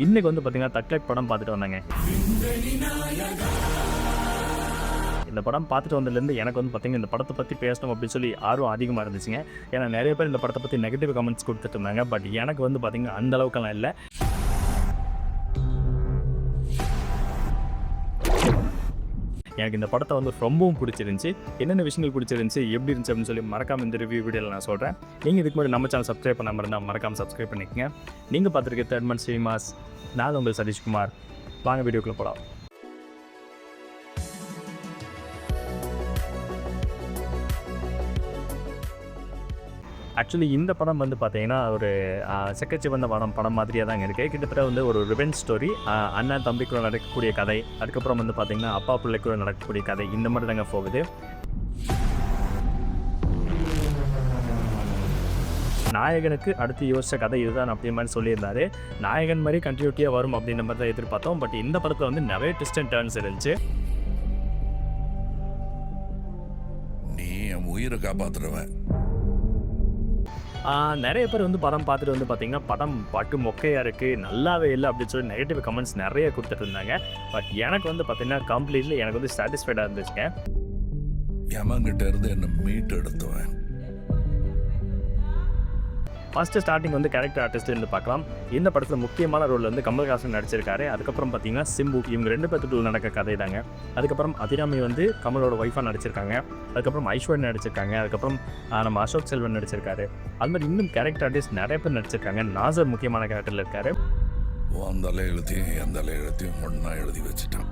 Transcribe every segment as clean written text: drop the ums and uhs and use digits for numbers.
இன்னைக்கு வந்து பார்த்தீங்கன்னா தக்லைஃப் படம் பார்த்துட்டு வந்தாங்க. இந்த படம் பார்த்துட்டு வந்ததுலேருந்து எனக்கு வந்து பார்த்தீங்கன்னா இந்த படத்தை பற்றி பேசணும் அப்படின்னு சொல்லி ஆர்வம் அதிகமாக இருந்துச்சுங்க. ஏன்னா நிறைய பேர் இந்த படத்தை பற்றி நெகட்டிவ் கமெண்ட்ஸ் கொடுத்துட்டு இருந்தாங்க. பட் எனக்கு வந்து பார்த்தீங்கன்னா அந்த அளவுக்குலாம் இல்லை. எனக்கு இந்த படத்தை வந்து ரொம்பவும் பிடிச்சிருந்துச்சி. என்னென்ன விஷயங்கள் பிடிச்சிருந்துச்சி, எப்படி இருந்துச்சு அப்படின்னு சொல்லி மறக்காமல் இந்த ரிவ்யூ வீடியோவில் நான் சொல்கிறேன். நீங்கள் இதுக்கு முன்னாடி நம்ம சேனல் சப்ஸ்கிரைப் பண்ணாமல் இருந்தால் மறக்காமல் சப்ஸ்கிரைப் பண்ணிக்கங்க. நீங்கள் பார்த்துருக்க தேர்ட் மந்த் சினிமாஸ். நான் உங்கள் சதீஷ்குமார். வாங்க வீடியோக்குள்ளே போகலாம். ஆக்சுவலி இந்த படம் வந்து பார்த்தீங்கன்னா ஒரு செக்கச்சிவந்த படம் மாதிரியாக தாங்க இருக்குது. கிட்டத்தட்ட வந்து ஒரு ரிவெஞ்ச் ஸ்டோரி. அண்ணன் தம்பிக்குள்ள நடக்கக்கூடிய கதை, அதுக்கப்புறம் வந்து பார்த்திங்கன்னா அப்பா பிள்ளைக்குள்ள நடக்கக்கூடிய கதை, இந்த மாதிரி தாங்க போகுது. நாயகனுக்கு அடுத்து யோசிச்ச கதை இதுதான் அப்படி மாதிரி சொல்லியிருந்தாரு. நாயகன் மாதிரி கண்டினியூட்டியாக வரும் அப்படின்ற மாதிரி தான் எதிர்பார்த்தோம். பட் இந்த படத்தில் வந்து நிறைய ட்விஸ்ட் அண்ட் டர்ன்ஸ் இருந்துச்சு. நீ என் உயிரை காப்பாற்றுருவேன். நிறைய பேர் வந்து படம் பார்த்துட்டு வந்து பார்த்தீங்கன்னா படம் பாட்டு மொக்கையாக இருக்குது, நல்லாவே இல்லை அப்படின்னு சொல்லி நெகட்டிவ் கமெண்ட்ஸ் நிறைய கொடுத்துட்டு இருந்தாங்க. பட் எனக்கு வந்து பார்த்தீங்கன்னா கம்ப்ளீட்லி எனக்கு வந்து சாட்டிஸ்ஃபைடாக இருந்துச்சுங்க. எமங்கிட்ட இருந்து என்ன மீட் எடுத்துவேன். ஃபஸ்ட்டு ஸ்டார்டிங் வந்து கேரக்டர் ஆர்டிஸ்ட் இருந்து பார்க்கலாம். இந்த படத்தில் முக்கியமான ரோல் வந்து கமல்ஹாசன் நடிச்சிருக்காரு. அதுக்கப்புறம் பார்த்தீங்கன்னா சிம்பு, இவங்க 2 பேர்த்துக்குள்ள நடக்க கதை தாங்க. அதுக்கப்புறம் அதிராமி வந்து கமலோட ஒய்ஃபாக நடிச்சிருக்காங்க. அதுக்கப்புறம் ஐஸ்வர்யா நடிச்சிருக்காங்க. அதுக்கப்புறம் நம்ம அசோக் செல்வன் நடிச்சிருக்காரு. அது மாதிரி இன்னும் கேரக்டர் ஆர்டிஸ்ட் நிறைய பேர் நடிச்சிருக்காங்க. நாசர் முக்கியமான கேரக்டரில் இருக்காரு. அந்த எழுத்தையும் எந்த எழுத்தையும் ஒன்றா எழுதி வச்சுட்டான்.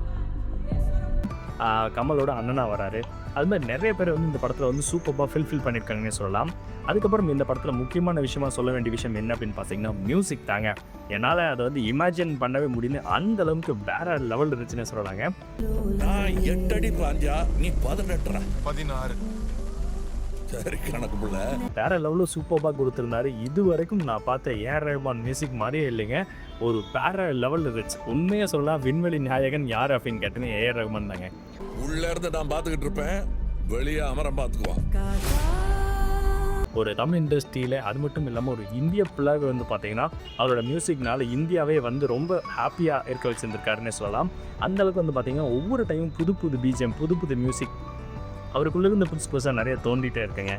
கமலோட அண்ணனாக வராரு. அது மாதிரி நிறைய பேர் வந்து இந்த படத்தில் வந்து சூப்பராக ஃபில் பண்ணியிருக்காங்கன்னு சொல்லலாம். அதுக்கப்புறம் இந்த படத்தில் முக்கியமான விஷயமா சொல்ல வேண்டிய விஷயம் என்ன அப்படின்னு பார்த்தீங்கன்னா மியூசிக் தாங்க. என்னால் அதை வந்து இமேஜின் பண்ணவே முடியுது. அந்த அளவுக்கு வேற லெவல் இருந்துச்சுன்னு சொல்லலாங்க. நான் 8 அடி பாஞ்சா நீ 18 16 சரி கணக்கு புள்ள. வேற லெவலில் சூப்பராக கொடுத்துருந்தாரு. இது வரைக்கும் நான் பார்த்த ஏஆர் ரஹ்மான் மியூசிக் மாதிரியே இல்லைங்க. ஒரு வேற லெவல் இருந்துச்சு. உண்மையாக சொல்லலாம், விண்வெளி நாயகன் யார் அப்படின்னு கேட்டேன்னு ஏஆர் ரஹ்மான் தாங்க. உள்ள இருந்து நான் பார்த்துக்கிட்டு இருப்பேன், வெளியே அமரம் பார்த்துக்குவான். ஒரு தமிழ் இண்டஸ்ட்ரியில் அது மட்டும் இல்லாமல் ஒரு இந்திய பிள்ளைக வந்து பார்த்தீங்கன்னா அவரோட மியூசிக்னால இந்தியாவே வந்து ரொம்ப ஹாப்பியாக இருக்க வச்சுருந்துருக்காருன்னே சொல்லலாம். அந்தளவுக்கு வந்து பார்த்தீங்கன்னா ஒவ்வொரு டைமும் புது புது பிஜிஎம், புது புது மியூசிக் அவருக்குள்ளேருந்து புதுசு புதுசாக நிறைய தோண்டிகிட்டே இருக்குங்க.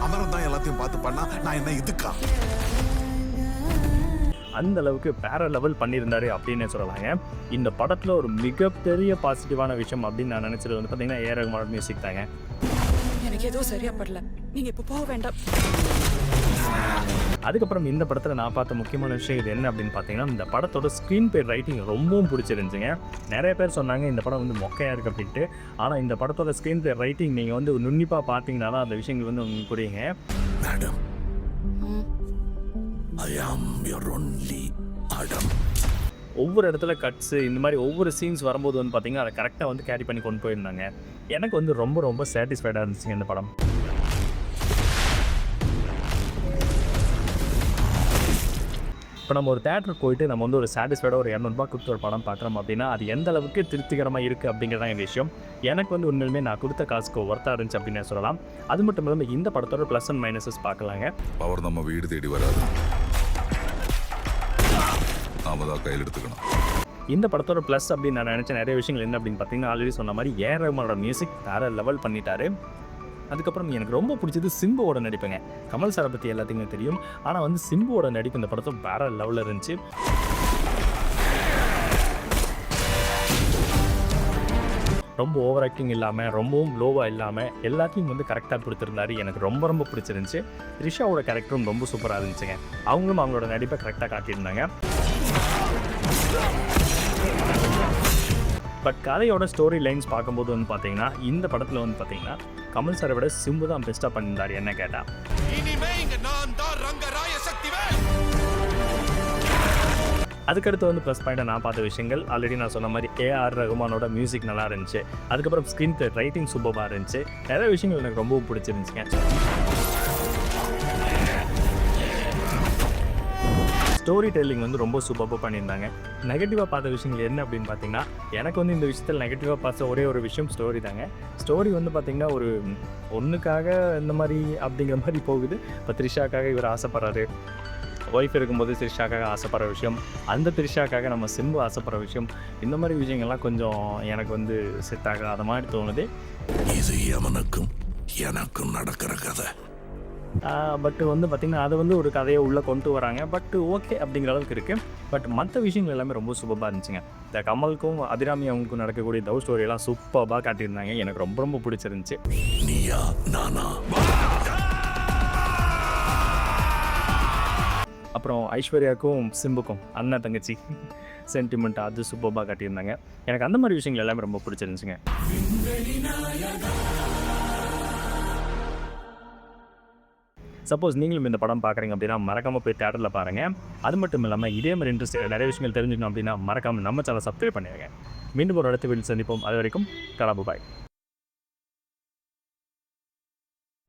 அமரம் தான் எல்லாத்தையும் பார்த்து பண்ணா நான் என்ன இதுக்கா அந்த அளவுக்கு வேற லெவல் பண்ணியிருந்தாரு அப்படின்னு சொல்லலாங்க. இந்த படத்தில் ஒரு மிகப்பெரிய பாசிட்டிவான விஷயம் அப்படின்னு நான் நினச்சது வந்து பார்த்தீங்கன்னா ஏஆர் ரஹ்மான் மியூசிக் தாங்க. எனக்கு ஏதோ சரியா படல, நீங்க இப்போ போக வேண்டாம். அதுக்கப்புறம் இந்த படத்தில் நான் பார்த்த முக்கியமான விஷயம் இது என்ன அப்படின்னு பார்த்தீங்கன்னா இந்த படத்தோட ஸ்க்ரீன் பிளே ரைட்டிங் ரொம்பவும் பிடிச்சிருந்துச்சுங்க. நிறைய பேர் சொன்னாங்க இந்த படம் வந்து மொக்கையாக இருக்குது அப்படின்ட்டு. ஆனால் இந்த படத்தோட ஸ்க்ரீன் பிளே ரைட்டிங் நீங்கள் வந்து நுண்ணிப்பாக பார்த்தீங்கன்னா தான் அந்த விஷயங்கள் வந்து உங்களுக்கு புரியுங்க. Madam, I am your only Adam. ஒவ்வொரு இடத்துல கட்ஸு இந்த மாதிரி ஒவ்வொரு சீன்ஸ் வரும்போது வந்து பார்த்தீங்கன்னா அதை கரெக்டாக வந்து கேரி பண்ணி கொண்டு போயிருந்தாங்க. எனக்கு வந்து ரொம்ப ரொம்ப சாட்டிஸ்ஃபைடாக இருந்துச்சுங்க இந்த படம். இப்போ நம்ம ஒரு தேட்டருக்கு போயிட்டு நம்ம வந்து ஒரு சாட்டிஸ்ஃபைடாக ஒரு 200 ரூபாய் கொடுத்து ஒரு படம் பார்க்குறோம் அப்படின்னா அது எந்த அளவுக்கு திருப்திகரமாக இருக்குது அப்படிங்கிறதான் இந்த விஷயம். எனக்கு வந்து உண்மையிலுமே நான் கொடுத்த காசுக்கு ஒர்த்தாக இருந்துச்சு அப்படின்னு சொல்லலாம். அது மட்டும் இல்லாமல் இந்த படத்தோட ப்ளஸ் அண்ட் மைனஸஸ் பார்க்கலாங்க. அவர் நம்ம வீடு தேடி வராது, நாம தான் கையில் எடுத்துக்கணும். இந்த படத்தோட ப்ளஸ் அப்படின்னு நான் நினச்ச நிறைய விஷயங்கள் என்ன அப்படின்னு பார்த்தீங்கன்னா ஆல்ரெடி சொன்ன மாதிரி ஏஆர் ரஹ்மானோட மியூசிக் வேறு லெவல் பண்ணிட்டாரு. அதுக்கப்புறம் எனக்கு ரொம்ப பிடிச்சது சிம்புவோட நடிப்புங்க. கமல் சாரை பற்றி எல்லாத்துக்குமே தெரியும். ஆனால் வந்து சிம்புவோட நடிப்பு இந்த படத்தை வேற லெவலில் இருந்துச்சு. ரொம்ப ஓவர் ஆக்டிங் இல்லாமல், ரொம்பவும் லோவாக இல்லாமல் எல்லாத்தையும் வந்து கரெக்டாக கொடுத்துருந்தாரு. எனக்கு ரொம்ப ரொம்ப பிடிச்சிருந்துச்சு. த்ரிஷாவோட கேரக்டரும் ரொம்ப சூப்பராக இருந்துச்சுங்க. அவங்களும் அவங்களோட நடிப்பை கரெக்டாக காட்டியிருந்தாங்க. பட் கதையோட ஸ்டோரி லைன்ஸ் பார்க்கும்போது வந்து பார்த்தீங்கன்னா இந்த படத்தில் வந்து பார்த்தீங்கன்னா கமல் சாரை விட சிம்பு தான் பெஸ்ட்டாக பண்ணியிருந்தார் என்ன கேட்டால். அதுக்கடுத்து வந்து ப்ளஸ் பாயிண்டாக நான் பார்த்த விஷயங்கள் ஆல்ரெடி நான் சொன்ன மாதிரி ஏஆர் ரஹ்மானோட மியூசிக் நல்லா இருந்துச்சு. அதுக்கப்புறம் ஸ்க்ரீன் ரைட்டிங் சூப்பராக இருந்துச்சு. நிறைய விஷயங்கள் எனக்கு ரொம்பவும் பிடிச்சிருந்துச்சுங்க. ஸ்டோரி டெல்லிங் வந்து ரொம்ப சூப்பராக பண்ணியிருந்தாங்க. நெகட்டிவாக பார்த்த விஷயங்கள் என்ன அப்படின்னு பார்த்தீங்கன்னா எனக்கு வந்து இந்த விஷயத்தில் நெகட்டிவாக பார்த்த ஒரே ஒரு விஷயம் ஸ்டோரி தாங்க. ஸ்டோரி வந்து பார்த்திங்கன்னா ஒரு ஒன்றுக்காக இந்த மாதிரி அப்படிங்கிற மாதிரி போகுது. இப்போ த்ரிஷாக்காக இவர் ஆசைப்படுறாரு, ஒய்ஃப் இருக்கும்போது த்ரிஷாக்காக ஆசைப்படுற விஷயம், அந்த த்ரிஷாக்காக நம்ம சிம்பு ஆசைப்படுற விஷயம், இந்த மாதிரி விஷயங்கள்லாம் கொஞ்சம் எனக்கு வந்து செட் ஆகாத மாதிரி தோணுது. இது எவனுக்கும் எனக்கும் நடக்கிற கதை. பட் வந்து பார்த்திங்கன்னா அதை வந்து ஒரு கதையை உள்ளே கொண்டு வராங்க. பட் ஓகே அப்படிங்கிற அளவுக்கு இருக்குது. பட் மற்ற விஷயங்கள் எல்லாமே ரொம்ப சூப்பராக இருந்துச்சுங்க. இந்த கமலுக்கும் அபிராமி அவங்களுக்கும் நடக்கக்கூடிய லவ் ஸ்டோரியெல்லாம் சூப்பராக காட்டியிருந்தாங்க. எனக்கு ரொம்ப ரொம்ப பிடிச்சிருந்துச்சு. நீயா நானா? அப்புறம் ஐஸ்வர்யாவுக்கும் சிம்புக்கும் அண்ணன் தங்கச்சி சென்டிமெண்ட் அது சூப்பராக காட்டியிருந்தாங்க. எனக்கு அந்த மாதிரி விஷயங்கள் எல்லாமே ரொம்ப பிடிச்சிருந்துச்சுங்க. சப்போஸ் நீங்களும் இந்த படம் பார்க்குறீங்க அப்படின்னா மறக்காமல் போய் தேட்டரில் பாருங்கள். அது மட்டும் இல்லாமல் இதே மாதிரி இன்ட்ரெஸ்ட் நிறைய விஷயங்கள் தெரிஞ்சுக்கணும் அப்படின்னா மறக்காமல் நம்ம சேனலை சப்ஸ்கிரைப் பண்ணிடுங்க. மீண்டும் ஒரு அடுத்த வீடியோ சந்திப்போம். அது வரைக்கும் கலாபு பாய்.